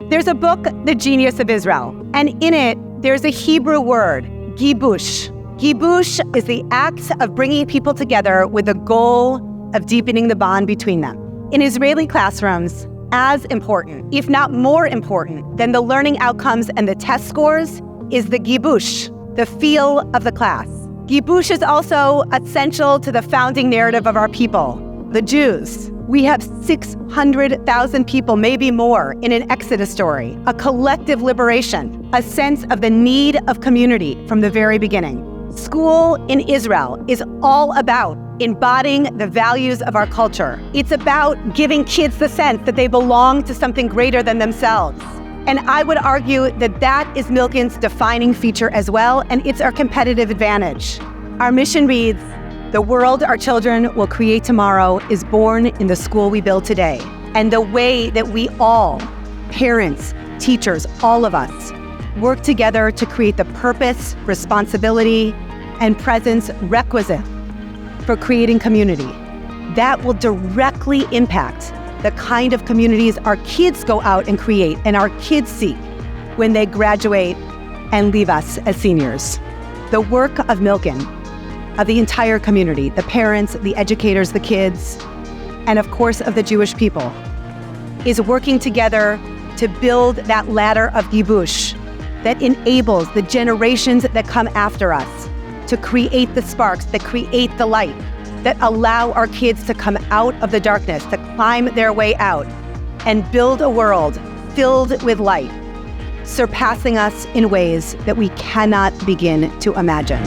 There's a book, The Genius of Israel, and in it, there's a Hebrew word, Gibbush. Gibbush is the act of bringing people together with the goal of deepening the bond between them. In Israeli classrooms, as important, if not more important, than the learning outcomes and the test scores is the Gibbush, the feel of the class. Gibbush is also essential to the founding narrative of our people, the Jews. We have 600,000 people, maybe more, in an Exodus story, a collective liberation, a sense of the need of community from the very beginning. School in Israel is all about embodying the values of our culture. It's about giving kids the sense that they belong to something greater than themselves. And I would argue that that is Milken's defining feature as well, and it's our competitive advantage. Our mission reads, "The world our children will create tomorrow is born in the school we build today." And the way that we all, parents, teachers, all of us, work together to create the purpose, responsibility, and presence requisite for creating community, that will directly impact the kind of communities our kids go out and create and our kids seek when they graduate and leave us as seniors. The work of Milken, of the entire community, the parents, the educators, the kids, and of course of the Jewish people, is working together to build that ladder of Gibbush that enables the generations that come after us to create the sparks, that create the light, that allow our kids to come out of the darkness, to climb their way out and build a world filled with light, surpassing us in ways that we cannot begin to imagine.